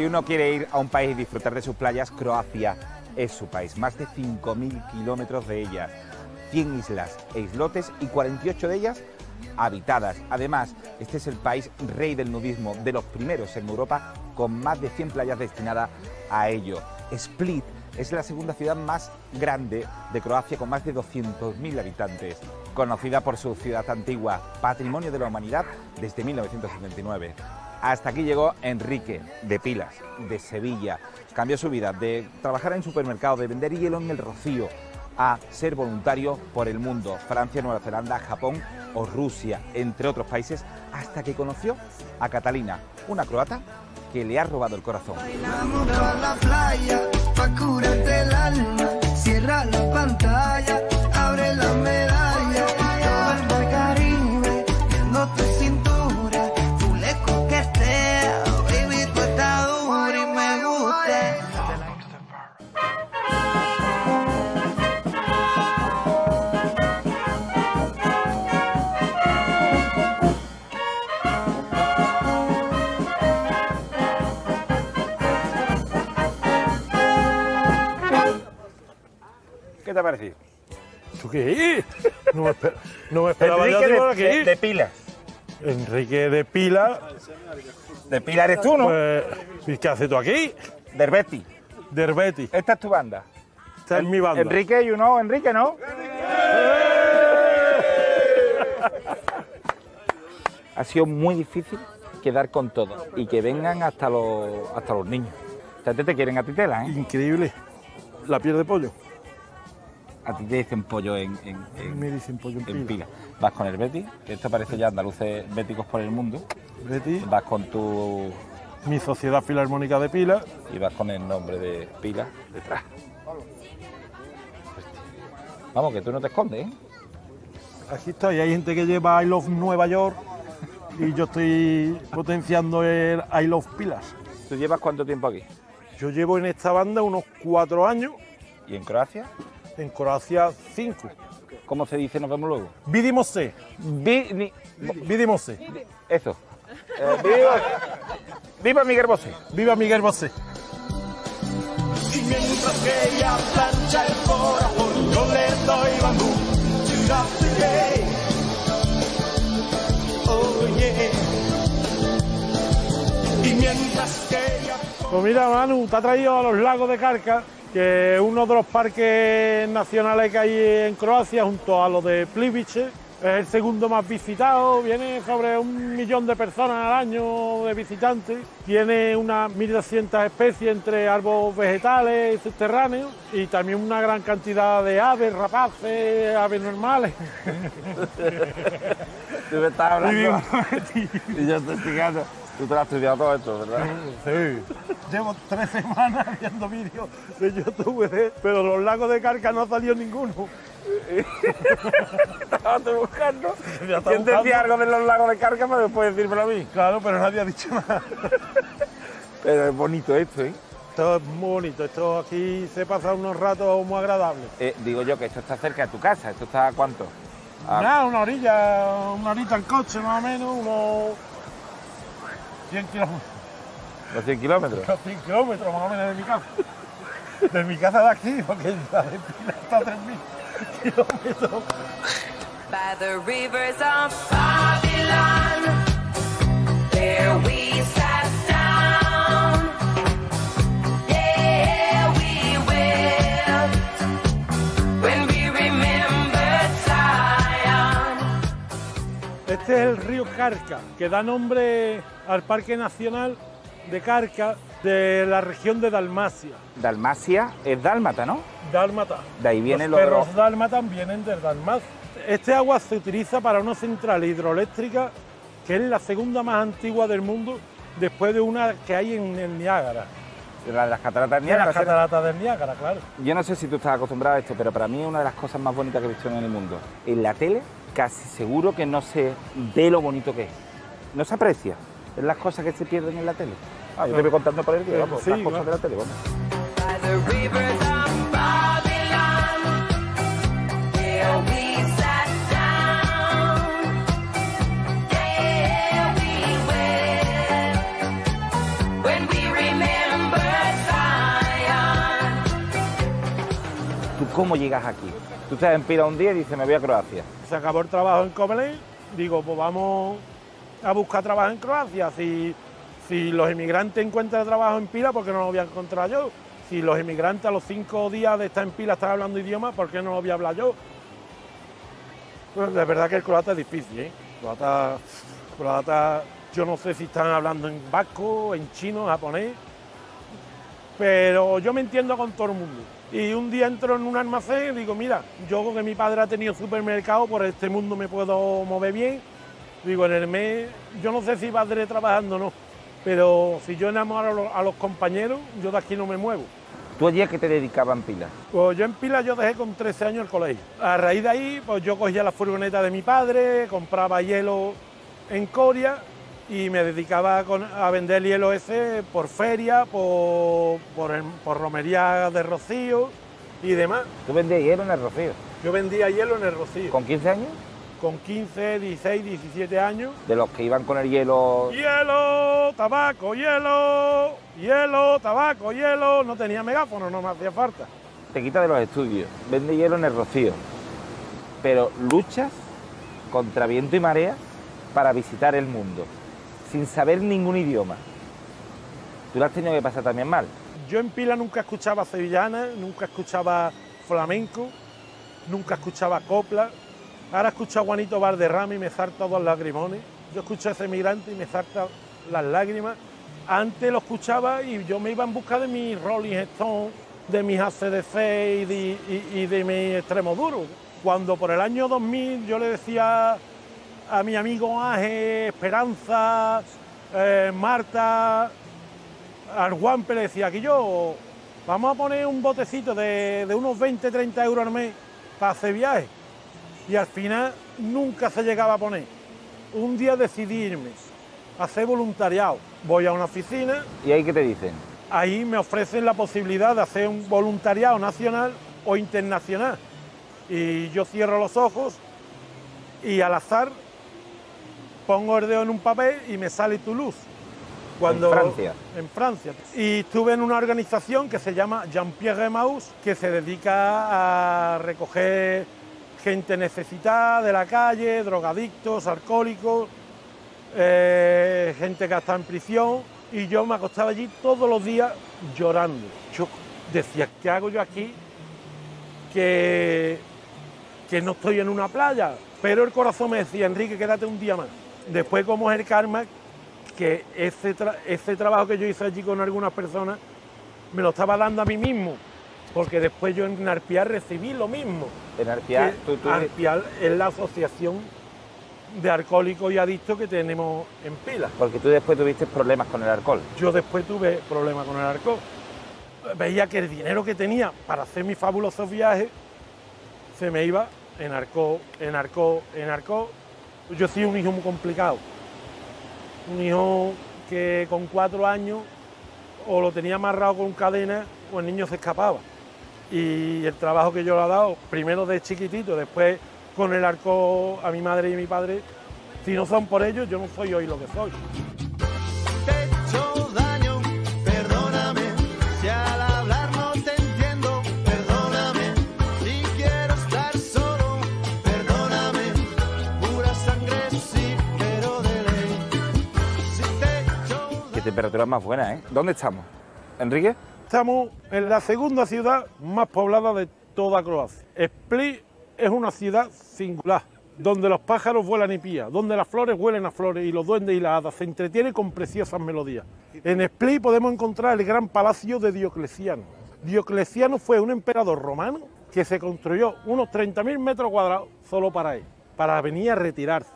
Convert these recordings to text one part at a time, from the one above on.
Si uno quiere ir a un país y disfrutar de sus playas, Croacia es su país. Más de 5.000 kilómetros de ellas, 100 islas e islotes y 48 de ellas habitadas. Además, este es el país rey del nudismo, de los primeros en Europa, con más de 100 playas destinadas a ello. Split es la segunda ciudad más grande de Croacia, con más de 200.000 habitantes, conocida por su ciudad antigua, patrimonio de la humanidad desde 1979. Hasta aquí llegó Enrique, de Pilas, de Sevilla. Cambió su vida de trabajar en supermercado, de vender hielo en el Rocío, a ser voluntario por el mundo, Francia, Nueva Zelanda, Japón o Rusia, entre otros países, hasta que conoció a Catalina, una croata que le ha robado el corazón. Bailamos por la playa, pa' curarte el alma, cierra la pantalla, abre la medalla, todo el mar Caribe, viendo tu cintura, tú le coqueteas, baby, tú estás dura y me gusta. ¿Qué te ha parecido? ¿Tú qué? No me esperaba yo Enrique por aquí. de Pilas. Enrique de Pila. De Pilas eres tú, ¿no? Pues, ¿qué haces tú aquí? Derbeti. Derbeti. Esta es tu banda. Esta es mi banda. Enrique, Enrique, ¿no? Ha sido muy difícil quedar con todo y que vengan hasta los niños. O sea, te quieren a ti tela, ¿eh? Increíble. La piel de pollo. A ti te dicen pollo Me dicen pollo en Pila. Vas con el Betis, que esto parece ya andaluces béticos por el mundo. Betis. Vas con tu... Mi Sociedad Filarmónica de Pila. Y vas con el nombre de Pila detrás. Vamos, que tú no te escondes, ¿eh? Aquí estoy. Hay gente que lleva I Love Nueva York y yo estoy potenciando el I Love Pilas. ¿Tú llevas cuánto tiempo aquí? Yo llevo en esta banda unos 4 años. ¿Y en Croacia? En Croacia 5. ¿Cómo se dice nos vemos luego? Vidimo se. Vidimo se. Eso. ¡Viva Miguel Bosé! ¡Viva Miguel Bosé! Y mientras que ella plancha el corazón, yo le doy bambú. Oh, yeah. Y mientras que ella... Pues mira, Manu, te ha traído a los lagos de Krka, que es uno de los parques nacionales que hay en Croacia, junto a los de Plivice. Es el segundo más visitado, viene sobre 1 millón de personas al año de visitantes. Tiene unas 1.200 especies entre árboles vegetales y subterráneos y también una gran cantidad de aves, rapaces, aves normales. Tú me estás hablando y yo estoy explicando. Tú te lo has estudiado todo esto, ¿verdad? Sí. Llevo 3 semanas viendo vídeos de YouTube, pero los lagos de Krka no ha salido ninguno. Estabas tú buscando. ¿Quién decía algo de los lagos de Krka para después decírmelo a mí? Claro, pero nadie ha dicho nada. Pero es bonito esto, ¿eh? Esto es muy bonito, esto aquí se pasa unos ratos muy agradables. Digo yo que esto está cerca de tu casa, ¿esto está a cuánto? Nada, una horita en coche más o menos, unos 100 kilómetros. ¿Los 100 kilómetros? Los 100 kilómetros más o menos de mi casa. De mi casa de aquí, porque la de Pila está a 3.000 kilómetros. By the rivers of Babylon, there we sat down. Yeah, we wept when we remembered Zion. Este es el río Krka, que da nombre al Parque Nacional de Krka de la región de Dalmacia. Dalmacia es dálmata, ¿no? Dálmata. De ahí vienen los los perros dálmatas vienen de Dalmacia. Este agua se utiliza para una central hidroeléctrica que es la segunda más antigua del mundo, después de una que hay en el Niágara. La de las cataratas del De Niágara. las cataratas del Niágara, claro. Yo no sé si tú estás acostumbrado a esto, pero para mí es una de las cosas más bonitas que he visto en el mundo. En la tele, casi seguro que no se ve lo bonito que es. No se aprecia. Es las cosas que se pierden en la tele. Yo te voy contando por el día, vamos, sí, las cosas de la tele, vamos. By the rivers of Babylon, there we sat down. Yeah, we wept when we remembered. ¿Cómo llegas aquí? Tú estás en Pila un día y dices, me voy a Croacia. Se acabó el trabajo en Komelé, digo, pues vamos a buscar trabajo en Croacia. Si los inmigrantes encuentran trabajo en Pila, ¿por qué no lo voy a encontrar yo? Si los inmigrantes a los 5 días de estar en Pila están hablando idioma, ¿por qué no lo voy a hablar yo? Pues de verdad que el croata es difícil, ¿eh? Croata, yo no sé si están hablando en vasco, en chino, japonés, pero yo me entiendo con todo el mundo. Y un día entro en un almacén y digo, mira, yo que mi padre ha tenido supermercado, por este mundo me puedo mover bien. Digo, en el mes, yo no sé si padre trabajando o no, pero si yo enamoro a los compañeros, yo de aquí no me muevo. ¿Tú allí a qué te dedicabas en Pila? Pues yo en Pila yo dejé con 13 años el colegio. A raíz de ahí, pues yo cogía la furgoneta de mi padre, compraba hielo en Coria y me dedicaba a vender hielo ese por feria, por romería de Rocío y demás. ¿Tú vendías hielo en el Rocío? Yo vendía hielo en el Rocío. ¿Con 15 años? Con 15, 16, 17 años. De los que iban con el hielo... Hielo, tabaco, hielo, hielo, tabaco, hielo. No tenía megáfono, no me hacía falta. Te quitas de los estudios, vende hielo en el Rocío, pero luchas contra viento y marea para visitar el mundo, sin saber ningún idioma. Tú lo has tenido que pasar también mal. Yo en Pila nunca escuchaba sevillana, nunca escuchaba flamenco, nunca escuchaba copla. Ahora escucho a Juanito Valderrama y me salta dos lagrimones. Yo escucho a ese migrante y me saltan las lágrimas. Antes lo escuchaba y yo me iba en busca de mis Rolling Stones, de mis AC/DC y de mi Extremo Duro. Cuando por el año 2000 yo le decía a mi amigo Ángel, Esperanza, Marta, al Juanpe, le decía que yo vamos a poner un botecito de unos 20, 30 euros al mes para hacer viajes. Y al final nunca se llegaba a poner. Un día decidí irme a hacer voluntariado. Voy a una oficina. ¿Y ahí qué te dicen? Ahí me ofrecen la posibilidad de hacer un voluntariado nacional o internacional. Y yo cierro los ojos y al azar pongo el dedo en un papel y me sale Toulouse. ¿En Francia? En Francia. Y estuve en una organización que se llama Jean-Pierre Maus, que se dedica a recoger gente necesitada de la calle, drogadictos, alcohólicos, gente que está en prisión, y yo me acostaba allí todos los días llorando. Yo decía, ¿qué hago yo aquí? Que no estoy en una playa, pero el corazón me decía, Enrique, quédate un día más. Después, como es el karma, que ese trabajo que yo hice allí con algunas personas, me lo estaba dando a mí mismo. Porque después yo en Arpial recibí lo mismo. En Arpial, Arpial es la asociación de alcohólicos y adictos que tenemos en Pila. Porque tú después tuviste problemas con el alcohol. Yo después tuve problemas con el alcohol. Veía que el dinero que tenía para hacer mis fabulosos viajes se me iba en alcohol. Yo soy un hijo muy complicado. Un hijo que con 4 años o lo tenía amarrado con cadena o el niño se escapaba. Y el trabajo que yo le he dado, primero de chiquitito, después con el alcohol a mi madre y mi padre, si no son por ellos, yo no soy hoy lo que soy. Te he hecho daño, perdóname, si al hablar no te entiendo, perdóname, si quiero estar solo, perdóname, pura sangre sí, pero de ley, si te he hecho daño. Qué temperatura más buena, ¿eh? ¿Dónde estamos? ¿Enrique? Estamos en la segunda ciudad más poblada de toda Croacia. Split es una ciudad singular, donde los pájaros vuelan y pían, donde las flores huelen a flores y los duendes y las hadas se entretienen con preciosas melodías. En Split podemos encontrar el gran palacio de Diocleciano. Diocleciano fue un emperador romano que se construyó unos 30.000 metros cuadrados solo para él, para venir a retirarse.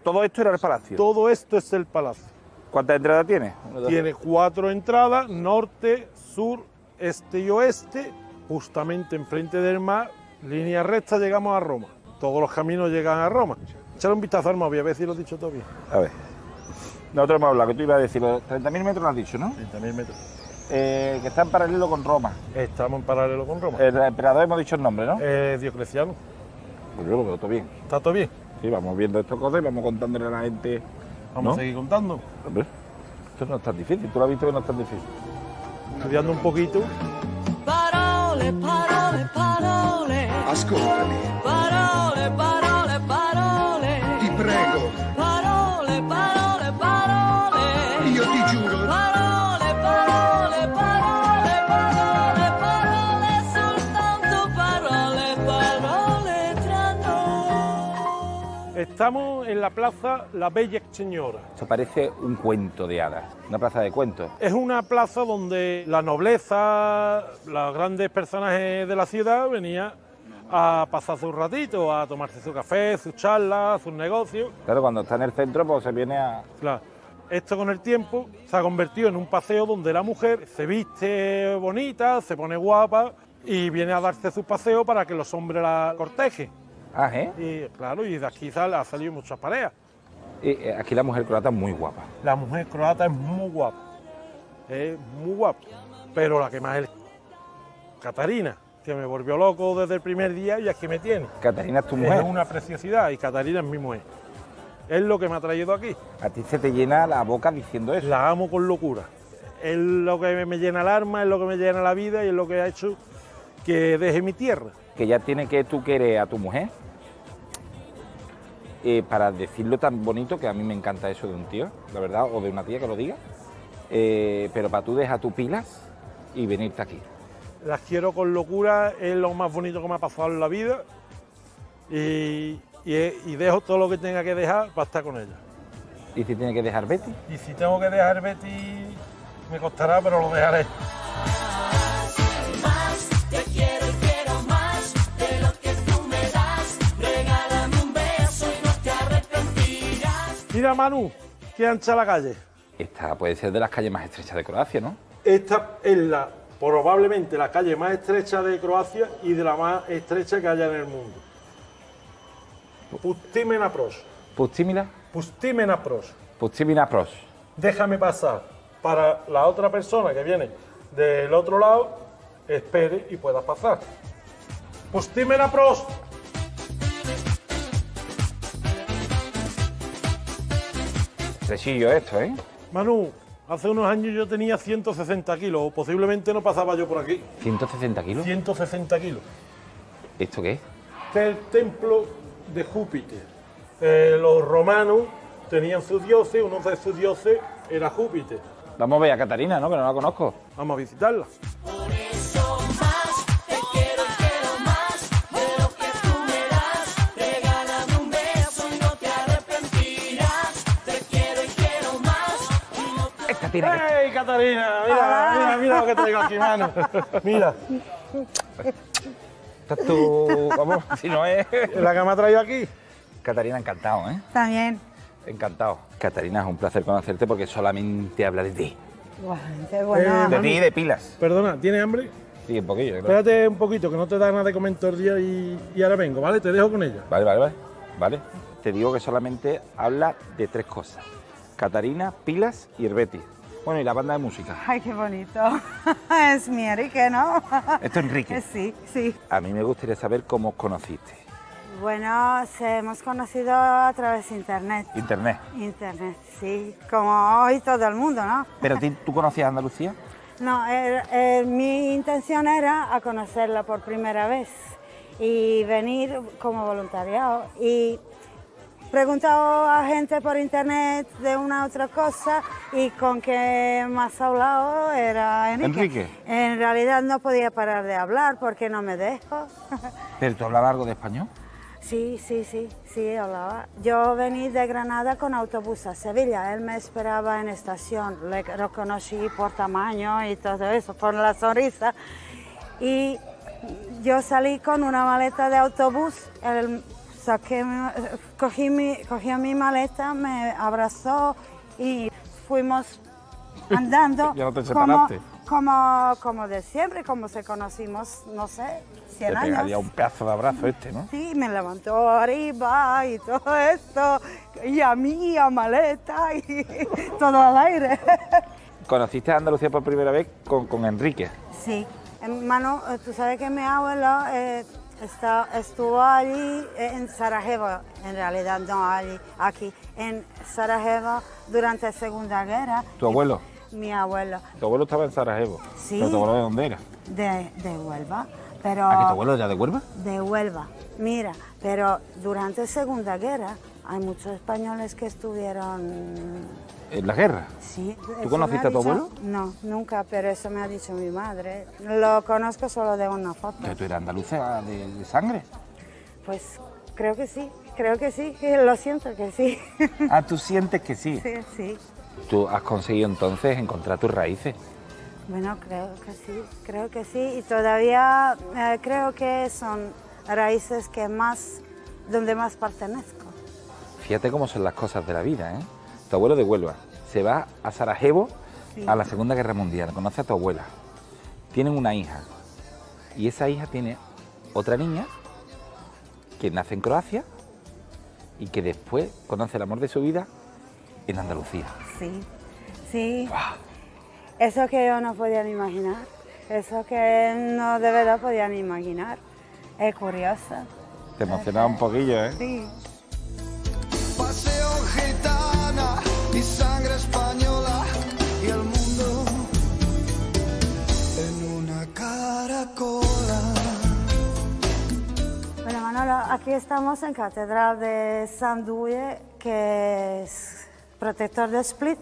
Todo esto era el palacio. Todo esto es el palacio. ¿Cuántas entradas tiene? Tiene 4 entradas, norte, sur, este y oeste, justamente enfrente del mar, línea recta llegamos a Roma. Todos los caminos llegan a Roma. Echar un vistazo al móvil, a ver si lo he dicho todo bien. A ver. Nosotros hemos hablado, que tú ibas a decir, los 30.000 metros lo has dicho, ¿no? 30.000 metros. Que está en paralelo con Roma. Estamos en paralelo con Roma. El emperador hemos dicho el nombre, ¿no? Diocleciano. Pues yo lo veo todo bien. ¿Está todo bien? Sí, vamos viendo estas cosas y vamos contándole a la gente. Vamos ¿no? a seguir contando. Hombre, esto no es tan difícil, tú lo has visto que no es tan difícil. Estudiando un poquito. Parole, parole, parole. parole, Ascoltami, parole, parole, parole, ti prego, parole, parole, parole, io ti giuro. parole, parole, parole, parole, parole, soltanto parole, parole tra noi. Estamos en la plaza La Bella Señora. Esto parece un cuento de hadas, una plaza de cuentos. Es una plaza donde la nobleza, los grandes personajes de la ciudad venían a pasar su ratito, a tomarse su café, sus charlas, sus negocios. Claro, cuando está en el centro, pues se viene a... Claro. Esto con el tiempo se ha convertido en un paseo donde la mujer se viste bonita, se pone guapa y viene a darse su paseo para que los hombres la cortejen. Ah, ¿eh? Y claro, y de aquí ha salido muchas parejas. Y aquí la mujer croata es muy guapa. La mujer croata es muy guapa, pero la que más es Catarina, que me volvió loco desde el primer día y aquí me tiene. Catarina es tu Es mujer. una preciosidad y Catarina es mi mujer. Es lo que me ha traído aquí. A ti se te llena la boca diciendo eso. La amo con locura. Es lo que me llena el alma, es lo que me llena la vida y es lo que ha hecho que deje mi tierra. Que ya tiene que tú querer a tu mujer. Para decirlo tan bonito, que a mí me encanta eso de un tío, la verdad, o de una tía que lo diga. Pero para tú dejar tus pilas y venirte aquí. Las quiero con locura, es lo más bonito que me ha pasado en la vida y dejo todo lo que tenga que dejar para estar con ella. ¿Y si tiene que dejar Betty? Y si tengo que dejar Betty, me costará, pero lo dejaré. Más, te quiero y quiero más de lo que tú me das. Regálame un beso y no te arrepentirás. Mira, Manu, qué ancha la calle. Esta puede ser de las calles más estrechas de Croacia, ¿no? Esta es probablemente la calle más estrecha de Croacia y de la más estrecha que haya en el mundo. Pustimena pros. Pustimina. Pustimena pros. Pustimina pros. Déjame pasar para la otra persona que viene del otro lado, espere y pueda pasar. Pustimena pros. Tresillo esto, ¿eh? Manu, hace unos años yo tenía 160 kilos, o posiblemente no pasaba yo por aquí. 160 kilos. 160 kilos. ¿Esto qué es? Este es el templo de Júpiter. Los romanos tenían sus dioses, uno de sus dioses era Júpiter. Vamos a ver a Catarina, ¿no? Que no la conozco. Vamos a visitarla. Por eso más, te quiero y quiero más de lo que tú me das. Regálame un beso y no te arrepentirás. Te quiero y quiero más y no te Esta tiene que... ¡Ey, Catarina! Mira lo que traigo aquí, mano. Mira, Esta es tu... Vamos, si no es... la que me ha traído aquí. Catarina, encantado, ¿eh? También. Encantado. Catarina, es un placer conocerte porque solamente habla de ti. Guau, qué bueno. De ti y de pilas. Perdona, ¿tienes hambre? Sí, un poquillo, claro. Espérate un poquito, que no te da nada de comer todo el día y ahora vengo, ¿vale? Te dejo con ella. Vale. Te digo que solamente habla de tres cosas. Catarina, pilas y el Betis. Bueno, y la banda de música. Ay, qué bonito. Es mi Enrique, ¿no? Esto es Enrique. Sí, sí. A mí me gustaría saber cómo os conociste. Bueno, se hemos conocido a través de internet. Internet. Internet, sí. Como hoy todo el mundo, ¿no? ¿Pero tú conocías Andalucía? No, mi intención era a conocerla por primera vez y venir como voluntariado. Y preguntado a gente por internet de una otra cosa y con que más hablado era Enrique. En realidad no podía parar de hablar porque no me dejo. ¿Pero tú hablabas algo de español? Sí, hablaba. Yo vení de Granada con autobús a Sevilla. Él me esperaba en estación. Le reconocí por tamaño y todo eso, por la sonrisa. Y yo salí con una maleta de autobús. Él cogió mi maleta, me abrazó y fuimos andando. ¿Ya no te separaste? Como de siempre, como se conocimos, no sé, 100 Te años. pegaría un pedazo de abrazo este, ¿no? Sí, me levantó arriba y todo esto, y a mí, a maleta, y todo al aire. ¿Conociste a Andalucía por primera vez con Enrique? Sí, hermano, tú sabes que mi abuelo estuvo allí en Sarajevo, en realidad no allí, aquí, en Sarajevo durante la Segunda Guerra. ¿Tu abuelo? Mi abuelo, Tu abuelo estaba en Sarajevo. Sí. ¿Pero tu abuelo de dónde era? de Huelva. Pero ¿A que tu abuelo era de Huelva? de Huelva. Mira, pero durante la Segunda Guerra hay muchos españoles que estuvieron... ¿En la guerra? Sí. ¿Tú eso conociste me ha a tu dicho- abuelo? No, nunca, pero eso me ha dicho mi madre. Lo conozco solo de una foto. ¿Que tú eras andaluza de sangre? Pues creo que sí, lo siento que sí. Ah, tú sientes que sí. Sí, sí. Tú has conseguido entonces encontrar tus raíces. Bueno, creo que sí. Y todavía creo que son raíces que donde más pertenezco. Fíjate cómo son las cosas de la vida, ¿eh? Tu abuelo de Huelva se va a Sarajevo Sí. a la Segunda Guerra Mundial, conoce a tu abuela. Tienen una hija y esa hija tiene otra niña que nace en Croacia y que después conoce el amor de su vida en Andalucía. Sí, sí. ¡Buah! Eso que yo no podía ni imaginar. Eso que no de verdad podía ni imaginar. Es curioso. Te emocionaba un poquillo, ¿eh? Sí. Paseo gitana y sangre española y el mundo en una caracola. Bueno, Manolo, aquí estamos en Catedral de Sanduye, que es protector de Split,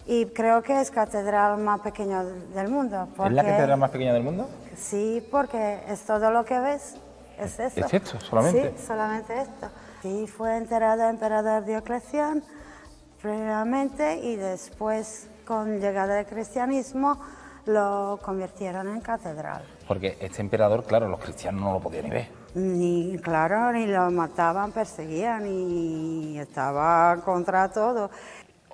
y creo que es catedral más pequeña del mundo. ¿Es la catedral más pequeña del mundo? Sí, porque es todo lo que ves, es eso. ¿Es esto solamente? Sí, solamente esto. Sí, fue enterrado el emperador Diocleciano previamente y después, con llegada del cristianismo, lo convirtieron en catedral. Porque este emperador, claro, los cristianos no lo podían ni ver. Ni, claro, ni lo mataban, perseguían y estaba contra todo.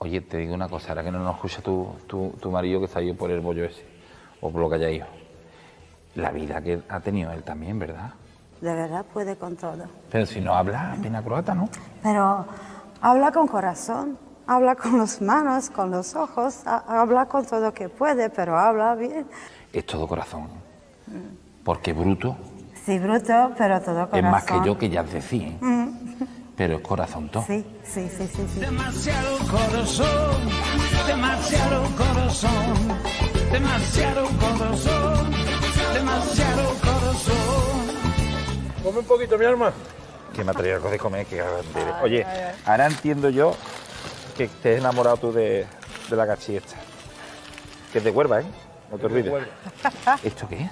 Oye, te digo una cosa, ahora que no nos escucha tu marido que está ahí por el bollo ese, o por lo que haya ido. La vida que ha tenido él también, ¿verdad? De verdad puede con todo. Pero si no habla apenas croata, ¿no? Pero habla con corazón, habla con las manos, con los ojos, habla con todo lo que puede, pero habla bien. Es todo corazón. Porque bruto Sí, bruto, pero todo corazón. es más que yo, que ya decía, ¿eh? Pero es corazón todo. Sí, sí, sí, sí, sí. Demasiado corazón, demasiado corazón, demasiado corazón, demasiado corazón. Come un poquito, mi alma. Que me ha traído algo de comer, que grande. Oye, ahora entiendo yo que te has enamorado tú de la cachi esta. Que es de Huelva, ¿eh? No te olvides. ¿Esto qué es?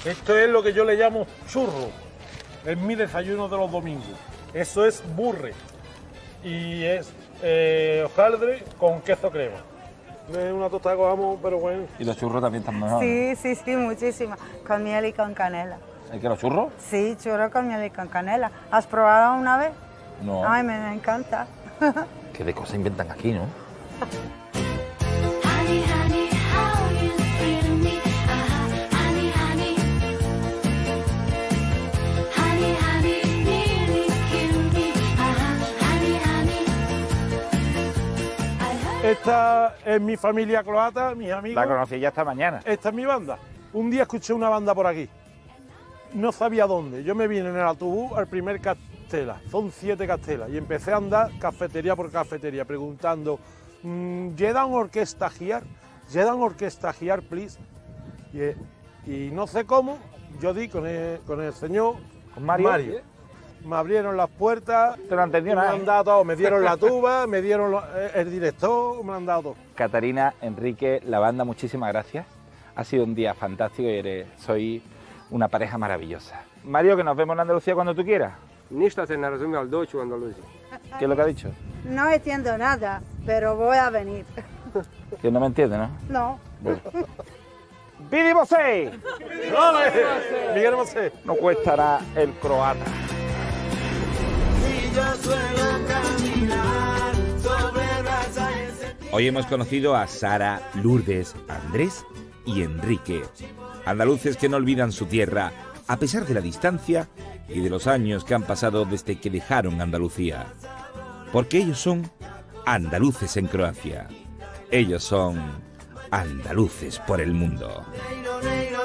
Esto es lo que yo le llamo churro. Es mi desayuno de los domingos. Eso es burre. Y es hojaldre con queso crema. Es una tostada que vamos, pero bueno. Y los churros también están mejor. Sí, sí, sí, muchísimo. Con miel y con canela. ¿Hay que los churros? Sí, churro con miel y con canela. ¿Has probado una vez? No. Ay, me encanta. ¿Qué de cosas inventan aquí, no? Honey, honey, how you thrill me. Honey, honey. Honey, honey, nearly killed me. Honey, honey. I heard Esta es mi familia croata, mis amigos. La conocí ya esta mañana. Esta es mi banda. Un día escuché una banda por aquí. No sabía dónde. Yo me vine en el autobús al primer Castela. Son 7 Castelas. Y empecé a andar cafetería por cafetería preguntando, ¿llegan orquesta here? ¿Llegan orquesta here, please? Y no sé cómo, yo di con el señor ¿Con Mario? Me abrieron las puertas. Te lo entendió me nada, han ¿eh? dado todo. Me dieron la tuba, me dieron el director, me lo han dado todo. Catarina, Enrique, la banda, muchísimas gracias. Ha sido un día fantástico y soy una pareja maravillosa. Mario, que nos vemos en Andalucía cuando tú quieras. Ništa se ne razumije, ali doću u Andaluziju. ¿Qué es lo que ha dicho? No entiendo nada, pero voy a venir. Que no me entiende, ¿no? No. Bueno. ¡Vidi Bosé! Miguel Bosé. No cuesta nada el croata. Hoy hemos conocido a Sara, Lourdes, Andrés y Enrique, andaluces que no olvidan su tierra a pesar de la distancia y de los años que han pasado desde que dejaron Andalucía. Porque ellos son andaluces en Croacia. Ellos son andaluces por el mundo. Neiro, neiro,